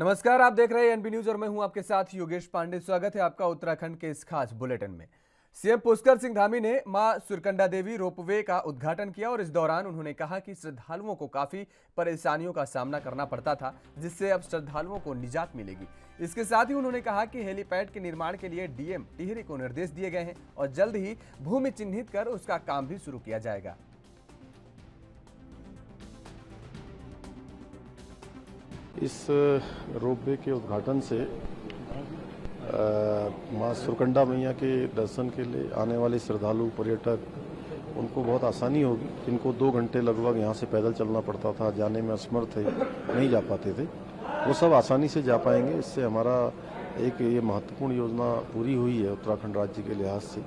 नमस्कार, आप देख रहे हैं एनबी न्यूज और मैं हूं आपके साथ योगेश पांडे। स्वागत है आपका उत्तराखंड के इस खास बुलेटिन में। सीएम पुष्कर सिंह धामी ने मां सुरकंडा देवी रोपवे का उद्घाटन किया और इस दौरान उन्होंने कहा कि श्रद्धालुओं को काफी परेशानियों का सामना करना पड़ता था, जिससे अब श्रद्धालुओं को निजात मिलेगी। इसके साथ ही उन्होंने कहा कि हेलीपैड के निर्माण के लिए डीएम टिहरी को निर्देश दिए गए हैं और जल्द ही भूमि चिन्हित कर उसका काम भी शुरू किया जाएगा। इस रोपवे के उद्घाटन से मां सुरकंडा मैया के दर्शन के लिए आने वाले श्रद्धालु पर्यटक उनको बहुत आसानी होगी। जिनको 2 घंटे लगभग यहाँ से पैदल चलना पड़ता था, जाने में असमर्थ थे, नहीं जा पाते थे, वो सब आसानी से जा पाएंगे। इससे हमारा एक ये महत्वपूर्ण योजना पूरी हुई है उत्तराखंड राज्य के लिहाज से,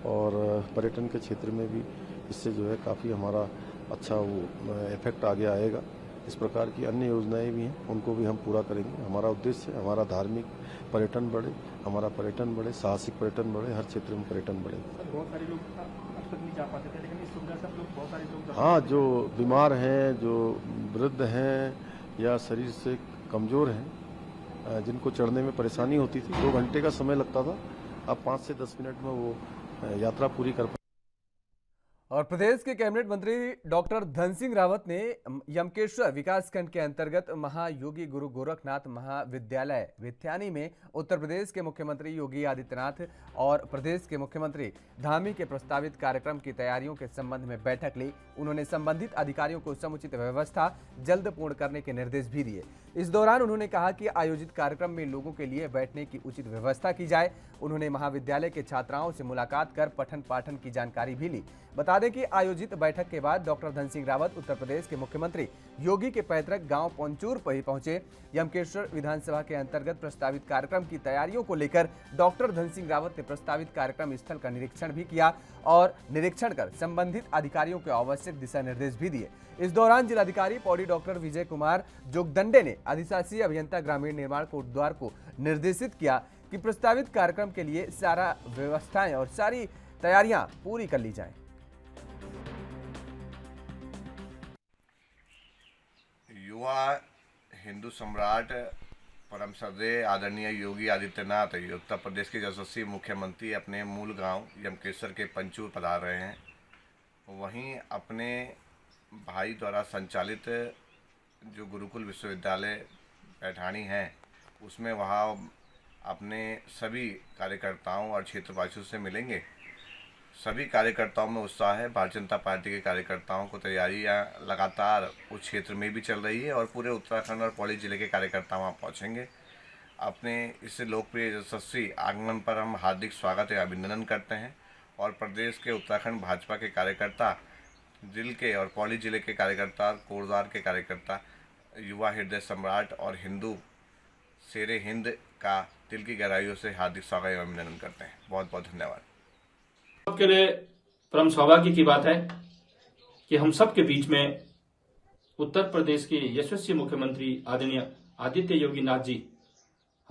और पर्यटन के क्षेत्र में भी इससे जो है काफ़ी हमारा अच्छा वो इफेक्ट आगे आएगा। इस प्रकार की अन्य योजनाएं भी हैं, उनको भी हम पूरा करेंगे। हमारा उद्देश्य है हमारा धार्मिक पर्यटन बढ़े, हमारा पर्यटन बढ़े, साहसिक पर्यटन बढ़े, हर क्षेत्र में पर्यटन बढ़े। बहुत सारे लोग अब तक नहीं जा पाते थे, लेकिन इस सुविधा से अब लोग बहुत सारे लोग हाँ, जो बीमार हैं, जो वृद्ध हैं या शरीर से कमज़ोर हैं, जिनको चढ़ने में परेशानी होती थी, 2 घंटे का समय लगता था, अब 5 से 10 मिनट में वो यात्रा पूरी कर। और प्रदेश के कैबिनेट मंत्री डॉक्टर धन सिंह रावत ने यमकेश्वर विकासखंड के अंतर्गत महायोगी गुरु गोरखनाथ महाविद्यालय विथ्यानी में उत्तर प्रदेश के मुख्यमंत्री योगी आदित्यनाथ और प्रदेश के मुख्यमंत्री धामी के प्रस्तावित कार्यक्रम की तैयारियों के संबंध में बैठक ली। उन्होंने संबंधित अधिकारियों को समुचित व्यवस्था जल्द पूर्ण करने के निर्देश भी दिए। इस दौरान उन्होंने कहा कि आयोजित कार्यक्रम में लोगों के लिए बैठने की उचित व्यवस्था की जाए। उन्होंने महाविद्यालय के छात्राओं से मुलाकात कर पठन पाठन की जानकारी भी ली। बता दें कि आयोजित बैठक के बाद डॉक्टर धन सिंह रावत उत्तर प्रदेश के मुख्यमंत्री योगी के पैतृक गांव पंचूर पहुंचे। यमकेश्वर विधानसभा के अंतर्गत प्रस्तावित कार्यक्रम की तैयारियों को लेकर डॉक्टर धन सिंह रावत ने प्रस्तावित कार्यक्रम स्थल का निरीक्षण भी किया और निरीक्षण कर संबंधित अधिकारियों को आवश्यक दिशा निर्देश भी दिए। इस दौरान जिलाधिकारी पौड़ी डॉक्टर विजय कुमार जोगदंडे ने अधिशासी अभियंता ग्रामीण निर्माण कोटद्वार को निर्देशित किया कि प्रस्तावित कार्यक्रम के लिए सारा व्यवस्थाएं और सारी तैयारियां पूरी कर ली जाएं। युवा हिंदू सम्राट परम श्रद्धेय आदरणीय योगी आदित्यनाथ उत्तर प्रदेश के यशस्वी मुख्यमंत्री अपने मूल गांव यमकेश्वर के पंचूर पधार रहे हैं। वहीं अपने भाई द्वारा संचालित जो गुरुकुल विश्वविद्यालय पैठानी है, उसमें वहाँ अपने सभी कार्यकर्ताओं और क्षेत्रवासियों से मिलेंगे। सभी कार्यकर्ताओं में उत्साह है। भारतीय जनता पार्टी के कार्यकर्ताओं को तैयारियां लगातार उस क्षेत्र में भी चल रही है और पूरे उत्तराखंड और पौड़ी जिले के कार्यकर्ता वहां पहुंचेंगे। अपने इस लोकप्रिय यशस्वी आगमन पर हम हार्दिक स्वागत एवं अभिनंदन करते हैं और प्रदेश के उत्तराखंड भाजपा के कार्यकर्ता, दिल के और पौड़ी जिले के कार्यकर्ता, कोटद्वार के कार्यकर्ता, युवा हृदय सम्राट और हिंदू शेरे हिंद का दिल की गहराइयों से हार्दिक स्वागत एवं अभिनंदन करते हैं। बहुत बहुत धन्यवाद। के लिए परम सौभाग्य की बात है कि हम सब के बीच में उत्तर प्रदेश के यशस्वी मुख्यमंत्री आदरणीय आदित्य योगी नाथ जी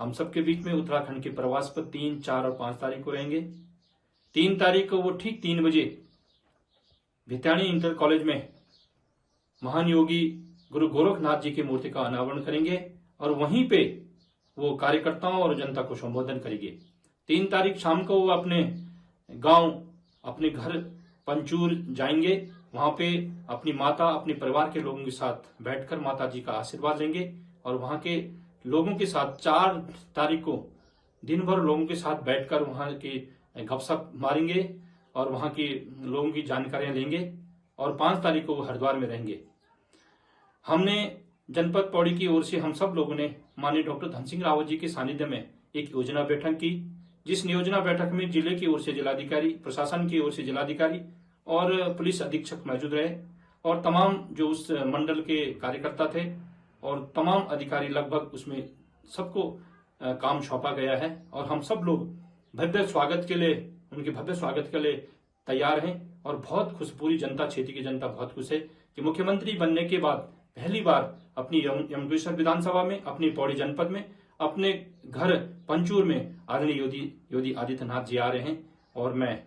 हम सब के बीच में उत्तराखंड के प्रवास पर 3, 4 और 5 तारीख को रहेंगे। 3 तारीख को वो ठीक 3 बजे भित्यानी इंटर कॉलेज में महान योगी गुरु गोरखनाथ जी की मूर्ति का अनावरण करेंगे और वहीं पे वो कार्यकर्ताओं और जनता को संबोधन करेंगे। 3 तारीख शाम को वो अपने गांव, अपने घर पंचूर जाएंगे। वहां पे अपनी माता, अपने परिवार के लोगों के साथ बैठकर माता जी का आशीर्वाद लेंगे और वहां के लोगों के साथ 4 तारीख को दिन भर लोगों के साथ बैठकर वहां की गपशप मारेंगे और वहां की लोगों की जानकारियां लेंगे और 5 तारीख को वो हरिद्वार में रहेंगे। हमने जनपद पौड़ी की ओर से हम सब लोगों ने माननीय डॉक्टर धन सिंह रावत जी के सानिध्य में एक योजना बैठक की, जिस योजना बैठक में जिले की ओर से जिलाधिकारी, प्रशासन की ओर से जिलाधिकारी और पुलिस अधीक्षक मौजूद रहे और तमाम जो उस मंडल के कार्यकर्ता थे और तमाम अधिकारी, लगभग उसमें सबको काम सौंपा गया है और हम सब लोग भव्य स्वागत के लिए, उनके भव्य स्वागत के लिए तैयार हैं और बहुत खुश, पूरी जनता, क्षेत्र की जनता बहुत खुश है कि मुख्यमंत्री बनने के बाद पहली बार अपनी यमकेश्वर विधानसभा में, अपनी पौड़ी जनपद में, अपने घर पंचूर में आदरणीय योगी आदित्यनाथ जी आ रहे हैं। और मैं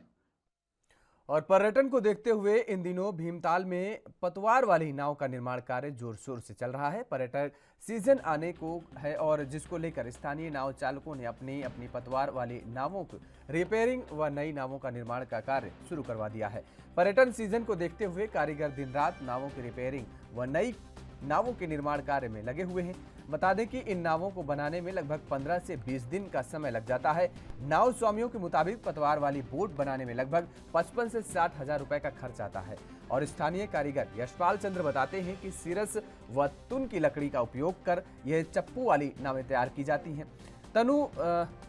और पर्यटन को देखते हुए इन दिनों भीमताल में पतवार वाली नाव का निर्माण कार्य जोर शोर से चल रहा है। पर्यटक सीजन आने को है और जिसको लेकर स्थानीय नाव चालकों ने अपनी अपनी पतवार वाली नावों को रिपेयरिंग व नई नावों का निर्माण का कार्य शुरू करवा दिया है। पर्यटन सीजन को देखते हुए कारीगर दिन रात नावों की रिपेयरिंग व नई नावों के निर्माण कार्य में लगे हुए हैं। बता दें कि इन नावों को बनाने में लगभग 15 से 20 दिन का समय लग जाता है। नाव स्वामियों के मुताबिक पतवार वाली बोट बनाने में लगभग 55 से 60 हजार रुपए का खर्च आता है। और स्थानीय कारीगर यशपाल चंद्र बताते हैं कि सिरस व तुन की लकड़ी का उपयोग कर यह चप्पू वाली नावें तैयार की जाती हैं।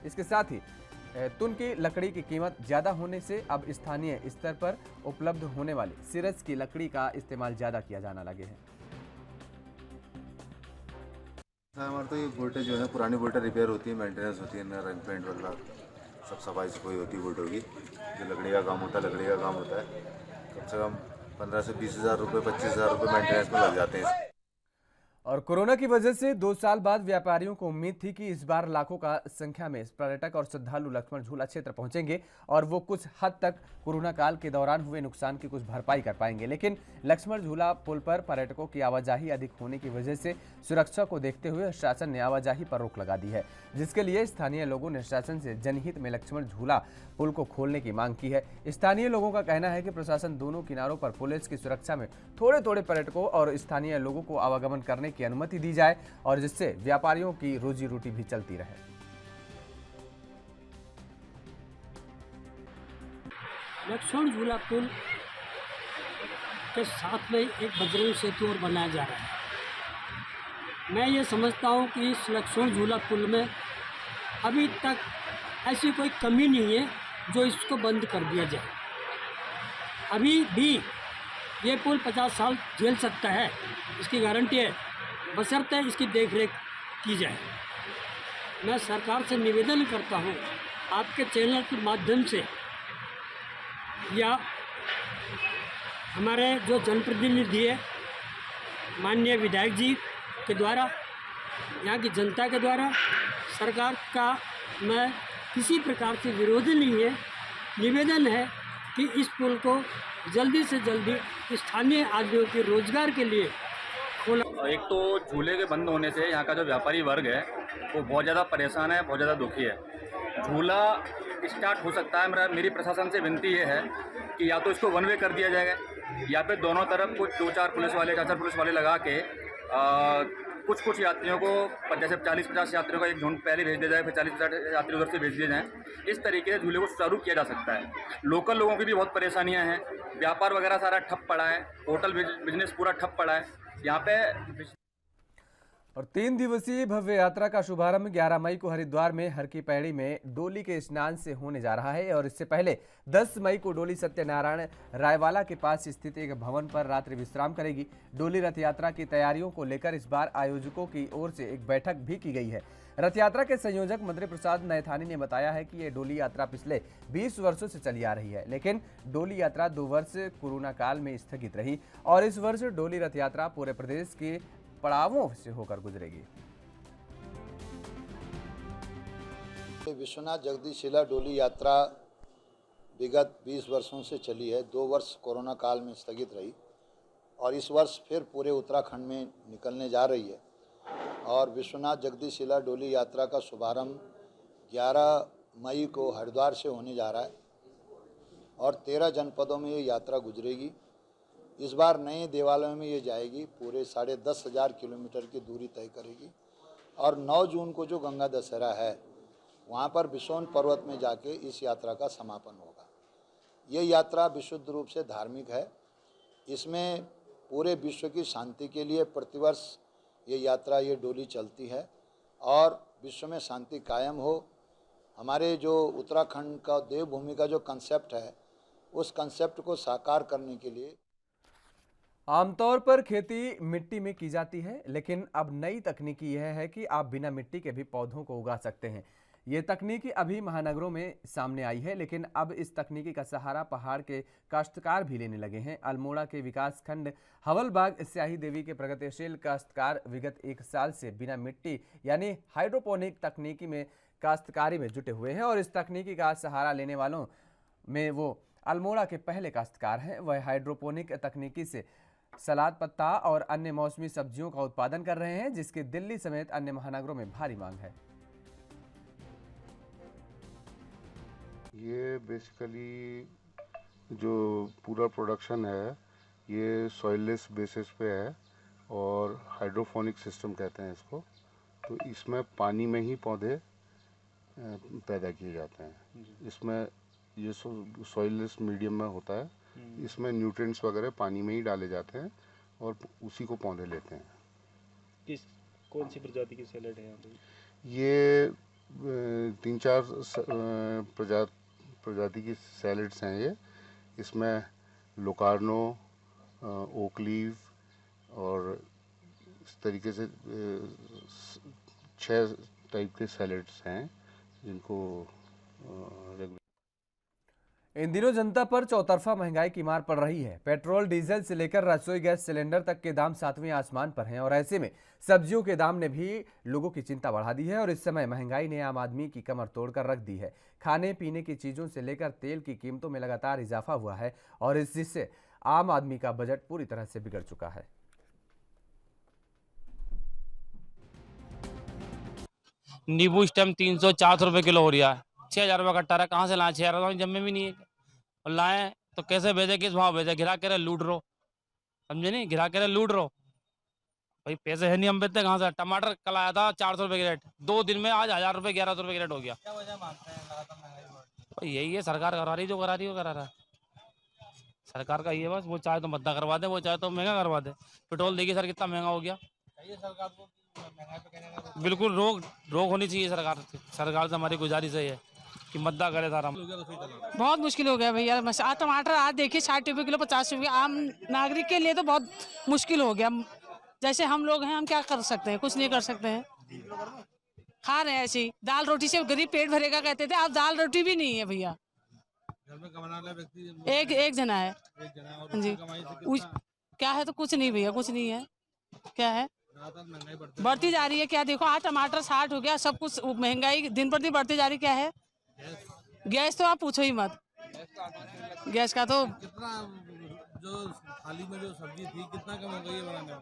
इसके साथ ही तुन की लकड़ी की कीमत ज़्यादा होने से अब स्थानीय स्तर पर उपलब्ध होने वाली सिरस की लकड़ी का इस्तेमाल ज़्यादा किया जाना लगे हैं। हमारे तो ये बोटें जो है पुरानी बोटें रिपेयर होती है, मेंटेनेंस होती है, रंग पेंट वगैरह सब सफाई सफाई होती है बोटों की। जो लकड़ी का काम होता है लकड़ी का काम होता है। कम से कम 15 से 20 हज़ार रुपये 25 हज़ार रुपये मेंटेनेंस में लग जाते हैं। और कोरोना की वजह से 2 साल बाद व्यापारियों को उम्मीद थी कि इस बार लाखों का संख्या में पर्यटक और श्रद्धालु लक्ष्मण झूला क्षेत्र पहुंचेंगे और वो कुछ हद तक कोरोना काल के दौरान हुए नुकसान की कुछ भरपाई कर पाएंगे। लेकिन लक्ष्मण झूला पुल पर पर्यटकों की आवाजाही अधिक होने की वजह से सुरक्षा को देखते हुए शासन ने आवाजाही पर रोक लगा दी है, जिसके लिए स्थानीय लोगों ने शासन से जनहित में लक्ष्मण झूला पुल को खोलने की मांग की है। स्थानीय लोगों का कहना है कि प्रशासन दोनों किनारों पर पुलिस की सुरक्षा में थोड़े थोड़े पर्यटकों और स्थानीय लोगों को आवागमन करने की अनुमति दी जाए और जिससे व्यापारियों की रोजी रोटी भी चलती रहे। लक्ष्मण झूला पुल के साथ में एक बजरंग सेतु और बनाया जा रहा है। मैं ये समझता हूँ कि इस लक्ष्मण झूला पुल में अभी तक ऐसी कोई कमी नहीं है जो इसको बंद कर दिया जाए। अभी भी ये पुल 50 साल झेल सकता है, इसकी गारंटी है, बशर्ते इसकी देखरेख की जाए। मैं सरकार से निवेदन करता हूँ आपके चैनल के माध्यम से या हमारे जो जनप्रतिनिधि है माननीय विधायक जी के द्वारा, यहाँ की जनता के द्वारा सरकार का मैं किसी प्रकार से विरोध नहीं है, निवेदन है कि इस पुल को जल्दी से जल्दी स्थानीय आदमियों के रोजगार के लिए खोला। एक तो झूले के बंद होने से यहाँ का जो व्यापारी वर्ग है वो बहुत ज़्यादा परेशान है, बहुत ज़्यादा दुखी है। झूला स्टार्ट हो सकता है, मेरी प्रशासन से विनती ये है कि या तो इसको वन वे कर दिया जाएगा या फिर दोनों तरफ कुछ 2-4 पुलिस वाले 4-4 पुलिस वाले लगा के कुछ यात्रियों को जैसे 40-50 यात्रियों का एक झुंड पहले भेज दिया जाए, फिर 40-50 यात्री उधर से भेज दिए जाएँ। इस तरीके से झूले को सुचारू किया जा सकता है। लोकल लोगों की भी बहुत परेशानियाँ हैं, व्यापार वगैरह सारा ठप पड़ा है, होटल बिजनेस पूरा ठप पड़ा है यहाँ पे। और 3 दिवसीय भव्य यात्रा का शुभारंभ 11 मई को हरिद्वार में हर की पैड़ी में डोली के स्नान से होने जा रहा है और इससे पहले 10 मई को डोली सत्यनारायण रायवाला के पास स्थित एक भवन पर रात्रि विश्राम करेगी। डोली रथ यात्रा की तैयारियों को लेकर इस बार आयोजकों की ओर से एक बैठक भी की गई है। रथ यात्रा के संयोजक मंत्री प्रसाद नैथानी ने बताया है कि ये डोली यात्रा पिछले 20 वर्षों से चली आ रही है, लेकिन डोली यात्रा 2 वर्ष कोरोना काल में स्थगित रही और इस वर्ष डोली रथ यात्रा पूरे प्रदेश के पड़ावों से होकर गुजरेगी। विश्वनाथ जगदीशिला डोली यात्रा विगत 20 वर्षों से चली है। 2 वर्ष कोरोना काल में स्थगित रही और इस वर्ष फिर पूरे उत्तराखंड में निकलने जा रही है और विश्वनाथ जगदीशिला डोली यात्रा का शुभारंभ 11 मई को हरिद्वार से होने जा रहा है और 13 जनपदों में ये यात्रा गुजरेगी। इस बार नए देवालयों में ये जाएगी, पूरे 10,500 किलोमीटर की दूरी तय करेगी और 9 जून को जो गंगा दशहरा है वहाँ पर बिसोन पर्वत में जाके इस यात्रा का समापन होगा। ये यात्रा विशुद्ध रूप से धार्मिक है। इसमें पूरे विश्व की शांति के लिए प्रतिवर्ष ये यात्रा, ये डोली चलती है और विश्व में शांति कायम हो। हमारे जो उत्तराखंड का देवभूमि का जो कंसेप्ट है उस कंसेप्ट को साकार करने के लिए आमतौर पर खेती मिट्टी में की जाती है, लेकिन अब नई तकनीकी यह है कि आप बिना मिट्टी के भी पौधों को उगा सकते हैं। ये तकनीकी अभी महानगरों में सामने आई है, लेकिन अब इस तकनीकी का सहारा पहाड़ के काश्तकार भी लेने लगे हैं। अल्मोड़ा के विकास खंड हवलबाग स्याही देवी के प्रगतिशील काश्तकार विगत 1 साल से बिना मिट्टी यानी हाइड्रोपोनिक तकनीकी में काश्तकारी में जुटे हुए हैं और इस तकनीकी का सहारा लेने वालों में वो अल्मोड़ा के पहले काश्तकार हैं। वह हाइड्रोपोनिक तकनीकी से सलाद पत्ता और अन्य मौसमी सब्जियों का उत्पादन कर रहे हैं, जिसकी दिल्ली समेत अन्य महानगरों में भारी मांग है। ये बेसिकली जो पूरा प्रोडक्शन है ये सॉइललेस बेसिस पे है और हाइड्रोफोनिक सिस्टम कहते हैं इसको। तो इसमें पानी में ही पौधे पैदा किए जाते हैं। इसमें ये सॉइललेस मीडियम में होता है। इसमें न्यूट्रिएंट्स वगैरह पानी में ही डाले जाते हैं और उसी को पौधे लेते हैं। कौन सी प्रजाति की सैलेड है यहाँ पे? ये 3-4 प्रजाति की सैलेड्स हैं ये। इसमें लोकार्नो, ओकलीव और इस तरीके से 6 टाइप के सैलेड्स हैं जिनको इन दिनों जनता पर चौतरफा महंगाई की मार पड़ रही है। पेट्रोल, डीजल से लेकर रसोई गैस सिलेंडर तक के दाम 7वें आसमान पर हैं और ऐसे में सब्जियों के दाम ने भी लोगों की चिंता बढ़ा दी है और इस समय महंगाई ने आम आदमी की कमर तोड़कर रख दी है। खाने पीने की चीज़ों से लेकर तेल की कीमतों में लगातार इजाफा हुआ है और इससे आम आदमी का बजट पूरी तरह से बिगड़ चुका है। नींबू इस टाइम 300-400 रुपये किलो हो रहा है। 6,000 रुपये कट्टा रहा, कहाँ से लाए? 6,000 रुपये जमे भी नहीं है और लाएँ तो कैसे भेजे, किस भाव भेजे? घिरा के लूट रो, समझे नहीं? घिरा के लूट रो भाई, पैसे है नहीं, हम बेचते कहाँ से? टमाटर कल आया था 400 रुपये की रेट, 2 दिन में आज 1,000 रुपये 1,100 रुपये की रेट हो गया। क्या वजह मानते हैं? यही है, सरकार करा रही, जो करा रही है वो करा रहा है। सरकार का ये बस, वो चाहे तो मद्दा करवा दे, वो चाहे तो महंगा करवा दे। पेट्रोल देखिए सर कितना महंगा हो गया। सरकार को बिल्कुल रोक होनी चाहिए सरकार से हमारी गुजारिश है कि मद्दा करे सारा। बहुत मुश्किल हो गया भैया। टमाटर आज देखिए 60 रुपये किलो, 50 रुपये। आम नागरिक के लिए तो बहुत मुश्किल हो गया। जैसे हम लोग हैं, हम क्या कर सकते हैं? कुछ नहीं कर सकते हैं, खा रहे हैं ऐसे ही। दाल रोटी से गरीब पेट भरेगा कहते थे, अब दाल रोटी भी नहीं है भैया। घर में कमाने वाला व्यक्ति एक जना है जी। क्या है? तो कुछ नहीं भैया, कुछ नहीं है। क्या है? बढ़ती जा रही है। क्या देखो, आज टमाटर 60 हो गया, सब कुछ महंगाई दिन पर दिन बढ़ती जा रही। क्या है? गैस तो आप पूछो ही मत। गैस का तो जो थाली में जो सब्जी थी कितना कम हो गई है बनाने में?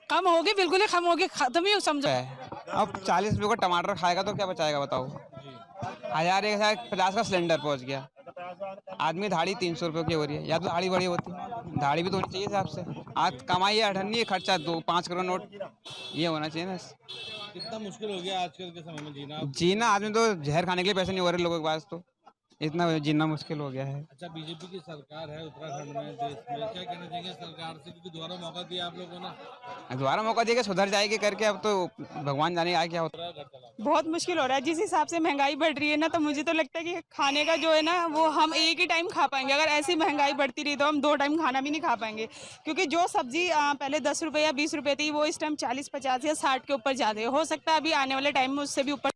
कम होगी, बिल्कुल ही कम होगी, खत्म ही समझो। अब 40 रुपये का टमाटर खाएगा तो क्या बचाएगा बताओ? 1,150 का सिलेंडर पहुंच गया। आदमी दाढ़ी 300 रुपये की हो रही है, या तो दाढ़ी बड़ी होती, दाढ़ी भी तो होनी चाहिए हिसाब से। आज कमाई है 18 खर्चा 2-5 करोड़ नोट, ये होना चाहिए ना। कितना मुश्किल हो गया आजकल के समय में जीना आदमी तो जहर खाने के लिए पैसे नहीं हो रहे लोगों के पास, तो इतना जीना मुश्किल हो गया है। अच्छा, बीजेपी की सरकार है उत्तराखंड में, देश में, क्या कहना चाहेंगे सरकार से? क्योंकि दोबारा मौका दिया आप लोगों ने, दोबारा मौका देके सुधर जाएगी करके। अब तो भगवान जाने आगे क्या होता है। बहुत मुश्किल हो रहा है। जिस हिसाब से महंगाई बढ़ रही है ना, तो मुझे तो लगता है कि खाने का जो है ना, वो हम एक ही टाइम खा पाएंगे। अगर ऐसी महंगाई बढ़ती रही तो हम 2 टाइम खाना भी नहीं खा पाएंगे, क्योंकि जो सब्जी पहले 10 रुपये या 20 रुपये थी, वो इस टाइम 40, 50 या 60 के ऊपर जाते हो सकता है अभी आने वाले टाइम में उससे भी ऊपर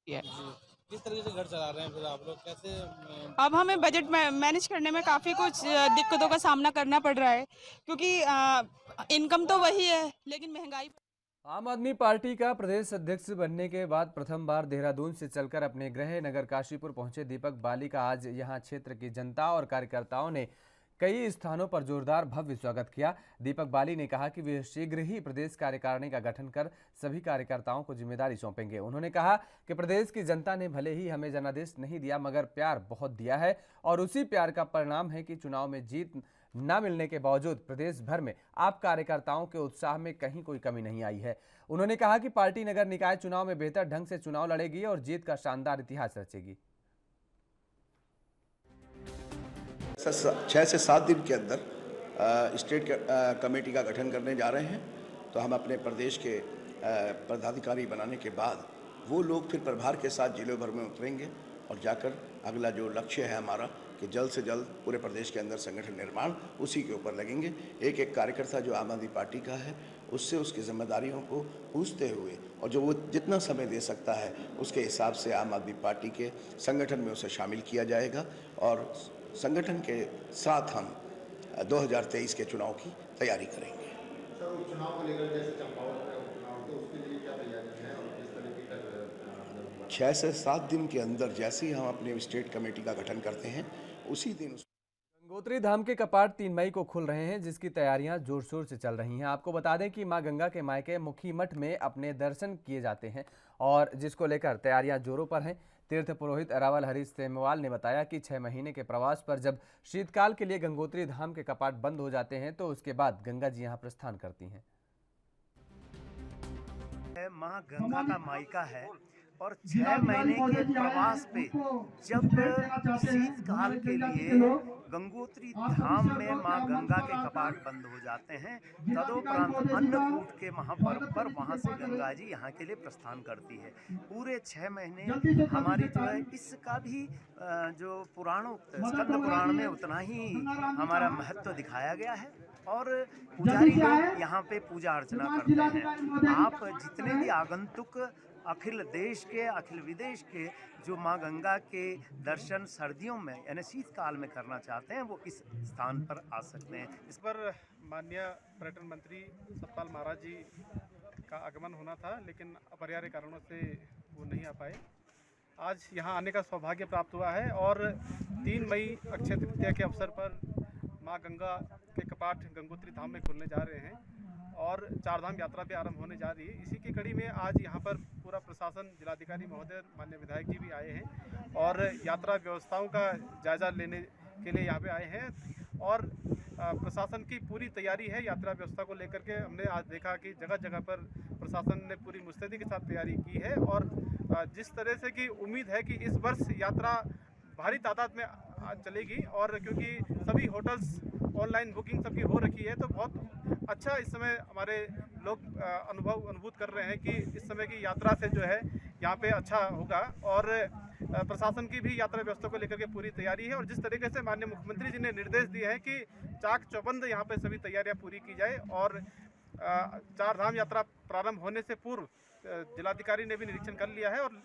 है। किस तरीके से घर चला रहे हैं फिर आप लोग? कैसे अब हमें बजट मैनेज करने में काफ़ी कुछ दिक्कतों का सामना करना पड़ रहा है, क्योंकि इनकम तो वही है लेकिन महंगाई। आम आदमी पार्टी का प्रदेश अध्यक्ष बनने के बाद प्रथम बार देहरादून से चलकर अपने गृह नगर काशीपुर पहुंचे दीपक बाली का आज यहां क्षेत्र की जनता और कार्यकर्ताओं ने कई स्थानों पर जोरदार भव्य स्वागत किया। दीपक बाली ने कहा कि वे शीघ्र ही प्रदेश कार्यकारिणी का गठन कर सभी कार्यकर्ताओं को जिम्मेदारी सौंपेंगे। उन्होंने कहा कि प्रदेश की जनता ने भले ही हमें जनादेश नहीं दिया, मगर प्यार बहुत दिया है और उसी प्यार का परिणाम है कि चुनाव में जीत न मिलने के बावजूद प्रदेश भर में आप कार्यकर्ताओं के उत्साह में कहीं कोई कमी नहीं आई है। उन्होंने कहा कि पार्टी नगर निकाय चुनाव में बेहतर ढंग से चुनाव लड़ेगी और जीत का शानदार इतिहास रचेगी। 6 से 7 दिन के अंदर स्टेट कमेटी का गठन करने जा रहे हैं। तो हम अपने प्रदेश के पदाधिकारी बनाने के बाद वो लोग फिर प्रभार के साथ जिलों भर में उतरेंगे और जाकर अगला जो लक्ष्य है हमारा कि जल्द से जल्द पूरे प्रदेश के अंदर संगठन निर्माण, उसी के ऊपर लगेंगे। एक एक कार्यकर्ता जो आम आदमी पार्टी का है उससे उसकी जिम्मेदारियों को पूछते हुए और जो वो जितना समय दे सकता है उसके हिसाब से आम आदमी पार्टी के संगठन में उसे शामिल किया जाएगा और संगठन के साथ हम 2023 के चुनाव की तैयारी करेंगे। सर, चुनाव को लेकर जैसे चंपावत में उपचुनाव थे, उसके लिए क्या तैयारी है और किस तरीके का? 6 से 7 दिन के अंदर जैसे ही हम अपने स्टेट कमेटी का गठन करते हैं उसी दिन गंगोत्री धाम के कपाट 3 मई को खुल रहे हैं, जिसकी तैयारियां जोर शोर से चल रही हैं। आपको बता दें कि मां गंगा के मायके मुखी मठ में अपने दर्शन किए जाते हैं और जिसको लेकर तैयारियां जोरों पर हैं। तीर्थ पुरोहित रावल हरीश सेमवाल ने बताया कि 6 महीने के प्रवास पर जब शीतकाल के लिए गंगोत्री धाम के कपाट बंद हो जाते हैं तो उसके बाद गंगा जी यहां प्रस्थान करती हैं। मां गंगा का मायका है और 6 महीने के प्रवास पे जब शीतकाल के लिए गंगोत्री धाम में मां गंगा के कपाट बंद हो जाते हैं, तदोपरांत अन्नकूट के महापर्व पर वहां से गंगा जी यहाँ के लिए प्रस्थान करती है। पूरे 6 महीने हमारी जो है इसका भी जो स्कंद पुराण में उतना ही हमारा महत्व दिखाया गया है और पुजारी लोग यहाँ पे पूजा अर्चना करते हैं। आप जितने भी आगंतुक अखिल देश के अखिल विदेश के जो मां गंगा के दर्शन सर्दियों में यानी शीतकाल में करना चाहते हैं वो इस स्थान पर आ सकते हैं। इस पर माननीय पर्यटन मंत्री सतपाल महाराज जी का आगमन होना था, लेकिन अपरिहार्य कारणों से वो नहीं आ पाए। आज यहाँ आने का सौभाग्य प्राप्त हुआ है और 3 मई अक्षय तृतीया के अवसर पर मां गंगा के कपाट गंगोत्री धाम में खुलने जा रहे हैं और 4 धाम यात्रा भी आरंभ होने जा रही है। इसी की कड़ी में आज यहाँ पर पूरा प्रशासन, जिलाधिकारी महोदय, माननीय विधायक जी भी आए हैं और यात्रा व्यवस्थाओं का जायजा लेने के लिए यहाँ पे आए हैं और प्रशासन की पूरी तैयारी है यात्रा व्यवस्था को लेकर के। हमने आज देखा कि जगह जगह पर प्रशासन ने पूरी मुस्तैदी के साथ तैयारी की है और जिस तरह से कि उम्मीद है कि इस वर्ष यात्रा भारी तादाद में चलेगी और क्योंकि सभी होटल्स ऑनलाइन बुकिंग सबकी हो रखी है तो बहुत अच्छा इस समय हमारे लोग अनुभूत कर रहे हैं कि इस समय की यात्रा से जो है यहाँ पे अच्छा होगा और प्रशासन की भी यात्रा व्यवस्था को लेकर के पूरी तैयारी है और जिस तरीके से माननीय मुख्यमंत्री जी ने निर्देश दिए हैं कि चाक चौबंद यहाँ पे सभी तैयारियां पूरी की जाए और 4 धाम यात्रा प्रारंभ होने से पूर्व जिलाधिकारी ने भी निरीक्षण कर लिया है और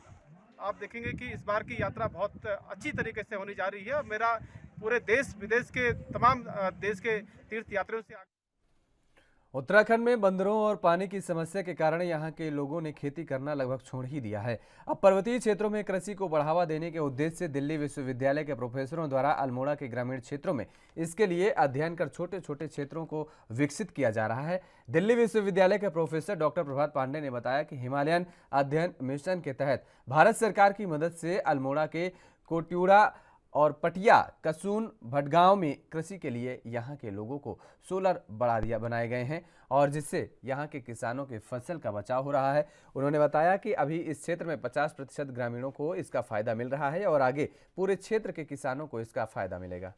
आप देखेंगे कि इस बार की यात्रा बहुत अच्छी तरीके से होने जा रही है और मेरा पूरे देश विदेश के तमाम देश के तीर्थ यात्रियों से उत्तराखंड में बंदरों और पानी की समस्या के कारण यहां के लोगों ने खेती करना लगभग छोड़ ही दिया है। अब पर्वतीय क्षेत्रों में कृषि को बढ़ावा देने के उद्देश्य से दिल्ली विश्वविद्यालय के प्रोफेसरों द्वारा अल्मोड़ा के ग्रामीण क्षेत्रों में इसके लिए अध्ययन कर छोटे छोटे क्षेत्रों को विकसित किया जा रहा है। दिल्ली विश्वविद्यालय के प्रोफेसर डॉक्टर प्रभात पांडे ने बताया कि हिमालयन अध्ययन मिशन के तहत भारत सरकार की मदद से अल्मोड़ा के कोट्यूड़ा और पटिया, कसून, भटगांव में कृषि के लिए यहाँ के लोगों को सोलर बढ़ादिया बनाए गए हैं और जिससे यहाँ के किसानों के फसल का बचाव हो रहा है। उन्होंने बताया कि अभी इस क्षेत्र में 50% ग्रामीणों को इसका फायदा मिल रहा है और आगे पूरे क्षेत्र के किसानों को इसका फायदा मिलेगा।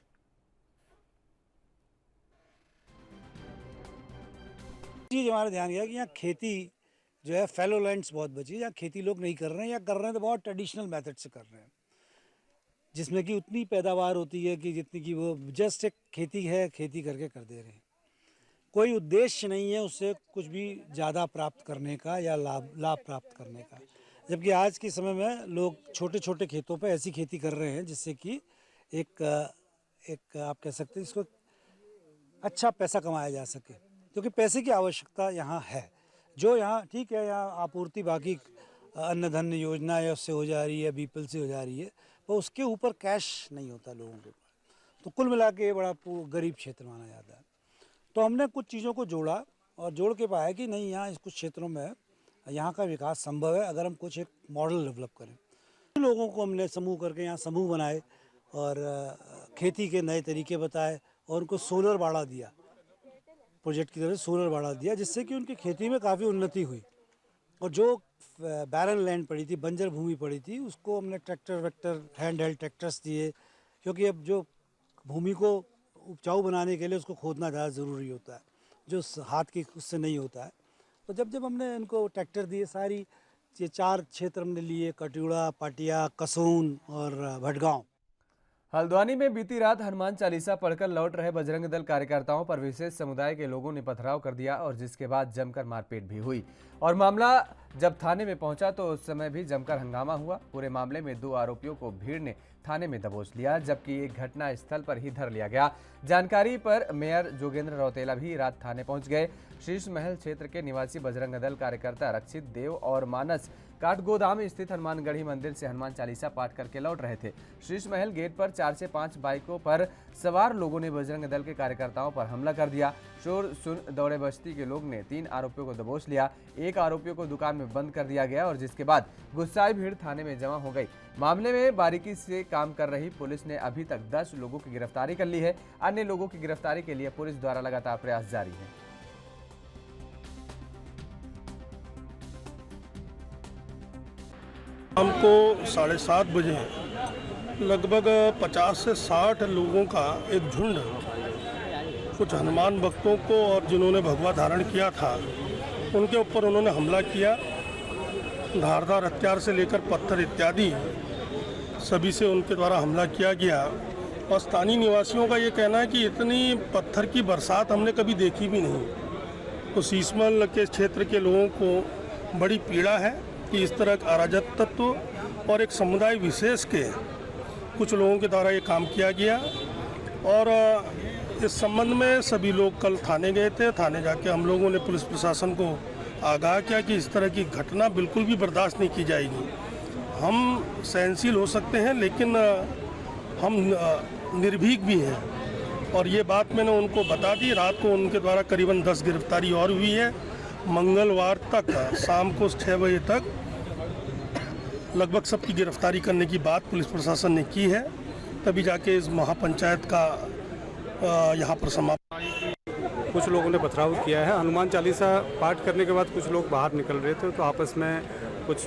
चीज़ हमारा ध्यान गया कि यहाँ खेती जो है फैलो लैंड्स बहुत बची, यहाँ खेती लोग नहीं कर रहे हैं या कर रहे हैं तो बहुत ट्रेडिशनल मेथड से कर रहे हैं, जिसमें कि उतनी पैदावार होती है कि जितनी कि वो जस्ट एक खेती है, खेती करके कर दे रहे हैं। कोई उद्देश्य नहीं है उससे कुछ भी ज़्यादा प्राप्त करने का या लाभ प्राप्त करने का, जबकि आज के समय में लोग छोटे छोटे खेतों पे ऐसी खेती कर रहे हैं जिससे कि एक आप कह सकते हैं इसको अच्छा पैसा कमाया जा सके, क्योंकि पैसे की आवश्यकता यहाँ है। जो यहाँ ठीक है, यहाँ आपूर्ति बाकी अन्न धन योजना या उससे हो जा रही है, बीपीएल से हो जा रही है, पर उसके ऊपर कैश नहीं होता लोगों के पास, तो कुल मिला के बड़ा गरीब क्षेत्र माना जाता है। तो हमने कुछ चीज़ों को जोड़ा और जोड़ के पाया कि नहीं, यहाँ कुछ क्षेत्रों में यहाँ का विकास संभव है अगर हम कुछ एक मॉडल डेवलप करें। लोगों को हमने समूह करके यहाँ समूह बनाए और खेती के नए तरीके बताए और उनको सोलर बाड़ा दिया, प्रोजेक्ट की तरह सोलर बाड़ा दिया, जिससे कि उनकी खेती में काफ़ी उन्नति हुई और जो बैरन लैंड पड़ी थी, बंजर भूमि पड़ी थी, उसको हमने ट्रैक्टर हैंड हेल्ड ट्रैक्टर्स दिए, क्योंकि अब जो भूमि को उपजाऊ बनाने के लिए उसको खोदना ज़्यादा ज़रूरी होता है, जो हाथ की उससे नहीं होता है। तो जब हमने इनको ट्रैक्टर दिए, सारी ये 4 क्षेत्र हमने लिए, कट्यूड़ा, पाटिया, कसोन और भटगांव। हल्द्वानी में बीती रात हनुमान चालीसा पढ़कर लौट रहे बजरंग दल कार्यकर्ताओं पर विशेष समुदाय के लोगों ने पथराव कर दिया और जिसके बाद जमकर मारपीट भी हुई और मामला जब थाने में पहुंचा तो उस समय भी जमकर हंगामा हुआ। पूरे मामले में 2 आरोपियों को भीड़ ने थाने में दबोच लिया, जबकि एक घटना स्थल पर ही धर लिया गया। जानकारी पर मेयर जोगेंद्र रौतेला भी रात थाने पहुंच गए। शीश महल क्षेत्र के निवासी बजरंग दल कार्यकर्ता रक्षित देव और मानस काठगोदाम स्थित हनुमानगढ़ी मंदिर से हनुमान चालीसा पाठ करके लौट रहे थे। शीश महल गेट पर 4 से 5 बाइकों पर सवार लोगों ने बजरंग दल के कार्यकर्ताओं पर हमला कर दिया। शोर सुन दौड़े बस्ती के लोग ने 3 आरोपियों को दबोच लिया। एक आरोपियों को दुकान में बंद कर दिया गया और जिसके बाद गुस्साई भीड़ थाने में जमा हो गई। मामले में बारीकी से काम कर रही पुलिस ने अभी तक 10 लोगों की गिरफ्तारी कर ली है। अन्य लोगों की गिरफ्तारी के लिए पुलिस द्वारा लगातार प्रयास जारी है। शाम को 7:30 बजे लगभग 50 से 60 लोगों का एक झुंड कुछ हनुमान भक्तों को और जिन्होंने भगवा धारण किया था उनके ऊपर उन्होंने हमला किया। धारदार हथियार से लेकर पत्थर इत्यादि सभी से उनके द्वारा हमला किया गया और स्थानीय निवासियों का ये कहना है कि इतनी पत्थर की बरसात हमने कभी देखी भी नहीं। तो शीशमहल के क्षेत्र के लोगों को बड़ी पीड़ा है कि इस तरह का अराजक तत्व और एक समुदाय विशेष के कुछ लोगों के द्वारा ये काम किया गया। और इस संबंध में सभी लोग कल थाने गए थे। थाने जाके हम लोगों ने पुलिस प्रशासन को आगाह किया कि इस तरह की घटना बिल्कुल भी बर्दाश्त नहीं की जाएगी। हम सहनशील हो सकते हैं लेकिन हम निर्भीक भी हैं और ये बात मैंने उनको बता दी। रात को उनके द्वारा करीबन 10 गिरफ्तारी और हुई है। मंगलवार तक शाम को 6 बजे तक लगभग सबकी गिरफ्तारी करने की बात पुलिस प्रशासन ने की है। तभी जाके इस महापंचायत का यहाँ पर समापन। कुछ लोगों ने पथराव किया है। हनुमान चालीसा पाठ करने के बाद कुछ लोग बाहर निकल रहे थे तो आपस में कुछ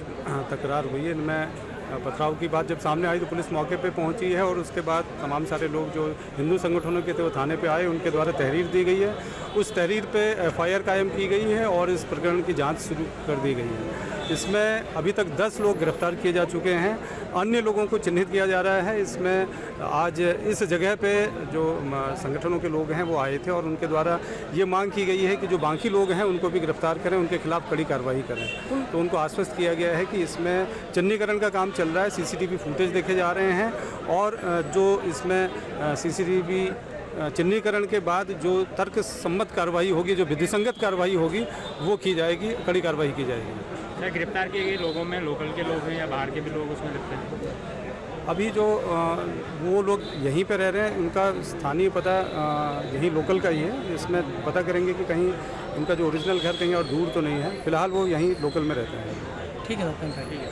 तकरार हुई है। इनमें पथराव की बात जब सामने आई तो पुलिस मौके पे पहुंची है और उसके बाद तमाम सारे लोग जो हिंदू संगठनों के थे वो थाने पे आए। उनके द्वारा तहरीर दी गई है। उस तहरीर पे FIR कायम की गई है और इस प्रकरण की जांच शुरू कर दी गई है। इसमें अभी तक 10 लोग गिरफ्तार किए जा चुके हैं। अन्य लोगों को चिन्हित किया जा रहा है। इसमें आज इस जगह पे जो संगठनों के लोग हैं वो आए थे और उनके द्वारा ये मांग की गई है कि जो बाकी लोग हैं उनको भी गिरफ्तार करें, उनके खिलाफ कड़ी कार्रवाई करें। तो उनको आश्वस्त किया गया है कि इसमें चिन्हीकरण का काम चल रहा है। CCTV फुटेज देखे जा रहे हैं और जो इसमें CCTV चिन्हीकरण के बाद जो तर्क सम्मत कार्रवाई होगी, जो विधिसंगत कार्रवाई होगी वो की जाएगी, कड़ी कार्रवाई की जाएगी। क्या गिरफ्तार किए गए लोगों में लोकल के लोग हैं या बाहर के भी लोग उसमें लगते हैं? अभी जो वो लोग यहीं पे रह रहे हैं उनका स्थानीय पता यहीं लोकल का ही है। इसमें पता करेंगे कि कहीं उनका जो ओरिजिनल घर कहीं और दूर तो नहीं है। फिलहाल वो यहीं लोकल में रहते हैं। ठीक है, थैंक यू।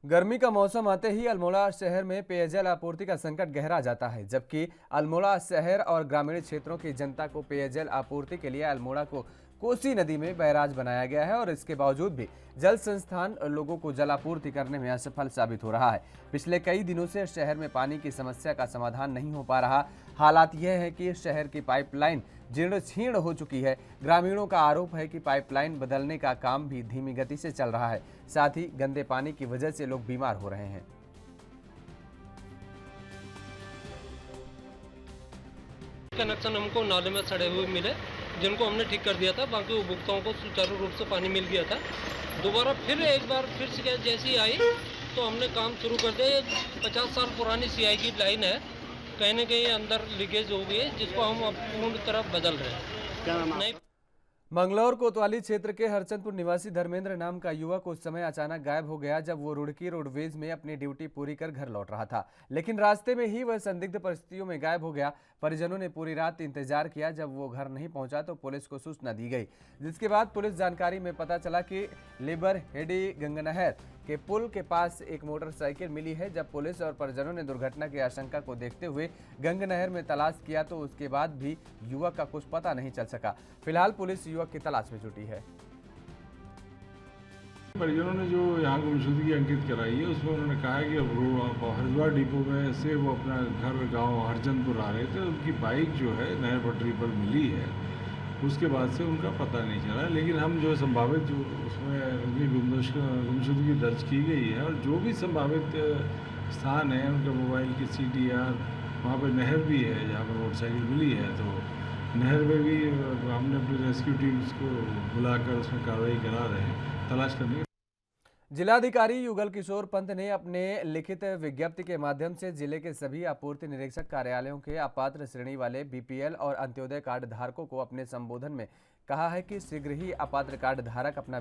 गर्मी का मौसम आते ही अल्मोड़ा शहर में पेयजल आपूर्ति का संकट गहरा जाता है। जबकि अल्मोड़ा शहर और ग्रामीण क्षेत्रों की जनता को पेयजल आपूर्ति के लिए अल्मोड़ा को कोसी नदी में बैराज बनाया गया है और इसके बावजूद भी जल संस्थान लोगों को जलापूर्ति करने में असफल साबित हो रहा है। पिछले कई दिनों से शहर में पानी की समस्या का समाधान नहीं हो पा रहा। हालात यह है कि शहर की पाइपलाइन जीर्ण शीर्ण हो चुकी है। ग्रामीणों का आरोप है कि पाइपलाइन बदलने का काम भी धीमी गति से चल रहा है। साथ ही गंदे पानी की वजह से लोग बीमार हो रहे हैं। कनेक्शन हमको नाले में सड़े हुए मिले, जिनको हमने ठीक कर दिया था। बाकी उपभोक्ताओं को सुचारू रूप से पानी मिल गया था। दोबारा फिर एक बार फिर शिकायत जैसी आई तो हमने काम शुरू कर दिया। 50 साल पुरानी CI की लाइन है, कहीं ना कहीं अंदर लीकेज हो गई है, जिसको हम अब पूर्ण तरफ बदल रहे हैं। क्या नाम है? मंगलौर कोतवाली क्षेत्र के हरचंदपुर निवासी धर्मेंद्र नाम का युवक उस समय अचानक गायब हो गया जब वो रुड़की रोडवेज में अपनी ड्यूटी पूरी कर घर लौट रहा था। लेकिन रास्ते में ही वह संदिग्ध परिस्थितियों में गायब हो गया। परिजनों ने पूरी रात इंतजार किया। जब वो घर नहीं पहुंचा तो पुलिस को सूचना दी गई, जिसके बाद पुलिस जानकारी में पता चला कि लिबर हेडी गंगनहर के पुल के पास एक मोटरसाइकिल मिली है। जब पुलिस और परिजनों ने दुर्घटना की आशंका को देखते हुए गंगनहर में तलाश किया तो उसके बाद भी युवक का कुछ पता नहीं चल सका। फिलहाल पुलिस युवक की तलाश में जुटी है। परिजनों ने जो यहाँ गुमशुदगी अंकित कराई है उसमें उन्होंने कहा है कि अब हरिद्वार डिपो में से वो अपना घर गांव हरचंदपुर आ रहे थे। उनकी बाइक जो है नहर पटरी पर मिली है, उसके बाद से उनका पता नहीं चला। लेकिन हम जो संभावित जो उसमें उनकी गुमशुदगी दर्ज की गई है और जो भी संभावित स्थान है उनके मोबाइल की CTR, वहाँ पर नहर भी है जहाँ पर मोटरसाइकिल मिली है। तो नहर में भी हमने अपनी रेस्क्यू टीम्स को बुलाकर उसमें कार्रवाई करा रहे हैं, तलाश करने। जिलाधिकारी युगल किशोर पंत ने अपने लिखित विज्ञप्ति के माध्यम से जिले के सभी आपूर्ति निरीक्षक कार्यालयों के अपात्र श्रेणी वाले BPL और अंत्योदय कार्ड धारकों को अपने संबोधन में कहा है कि शीघ्र ही अपात्र कार्ड धारक अपना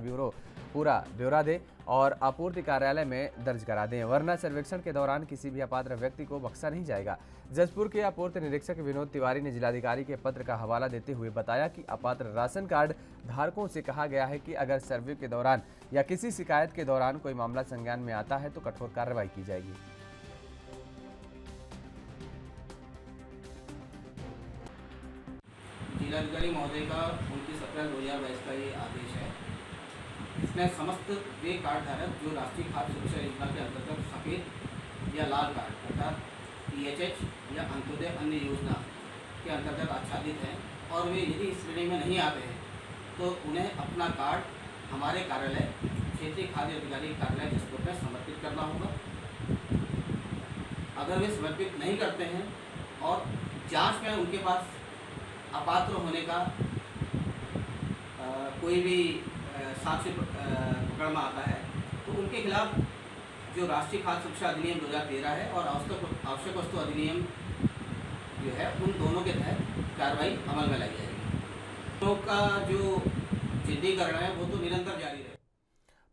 पूरा ब्यौरा दे और आपूर्ति कार्यालय में दर्ज करा दें, वरना सर्वेक्षण के दौरान किसी भी अपात्र व्यक्ति को बख्शा नहीं जाएगा। जसपुर के आपूर्ति निरीक्षक विनोद तिवारी ने जिलाधिकारी के पत्र का हवाला देते हुए बताया कि अपात्र राशन कार्ड धारकों से कहा गया है कि अगर सर्वे के दौरान या किसी शिकायत के दौरान कोई मामला संज्ञान में आता है तो कठोर कार्रवाई की जाएगी। जिलाधिकारी महोदय का 29 अप्रैल 2022 का ये आदेश है। इसमें समस्त वे कार्ड धारक जो राष्ट्रीय खाद्य सुरक्षा योजना के अंतर्गत सफ़ेद या लाल कार्ड अर्थात PHH या अंत्योदय अन्य योजना के अंतर्गत आच्छादित हैं और वे यदि इस श्रेणी में नहीं आते हैं तो उन्हें अपना कार्ड हमारे कार्यालय क्षेत्रीय खाद्य अधिकारी कार्यालय जसपुर में समर्पित करना होगा। अगर वे समर्पित नहीं करते हैं और जांच में उनके पास अपात्र होने का कोई भी साक्ष्य पकड़ में आता है तो उनके खिलाफ जो राष्ट्रीय खाद्य सुरक्षा अधिनियम 2013 है और आवश्यक वस्तु अधिनियम जो है उन दोनों के तहत कार्रवाई अमल में लाई जाएगी। लोगों का जो जिद्दीकरण है वो तो निरंतर जारी रहेगा।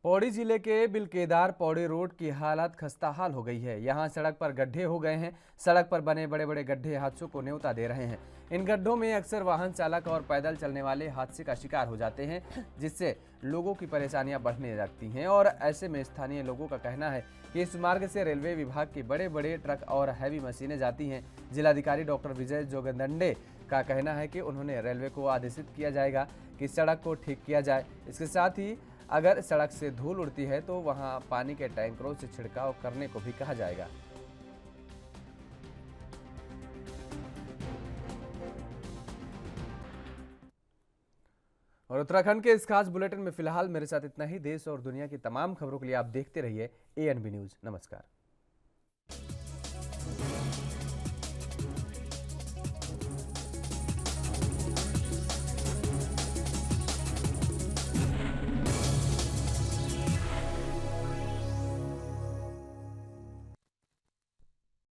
पौड़ी जिले के बिलकेदार पौड़ी रोड की हालत खस्ताहाल हो गई है। यहाँ सड़क पर गड्ढे हो गए हैं। सड़क पर बने बड़े बड़े गड्ढे हादसों को न्योता दे रहे हैं। इन गड्ढों में अक्सर वाहन चालक और पैदल चलने वाले हादसे का शिकार हो जाते हैं, जिससे लोगों की परेशानियां बढ़ने लगती हैं। और ऐसे में स्थानीय लोगों का कहना है कि इस मार्ग से रेलवे विभाग के बड़े बड़े ट्रक और हैवी मशीनें जाती हैं। जिलाधिकारी डॉक्टर विजय जोगदंडे का कहना है कि उन्होंने रेलवे को आदेशित किया जाएगा कि सड़क को ठीक किया जाए। इसके साथ ही अगर सड़क से धूल उड़ती है तो वहां पानी के टैंकरों से छिड़काव करने को भी कहा जाएगा। और उत्तराखंड के इस खास बुलेटिन में फिलहाल मेरे साथ इतना ही। देश और दुनिया की तमाम खबरों के लिए आप देखते रहिए ANB न्यूज़। नमस्कार।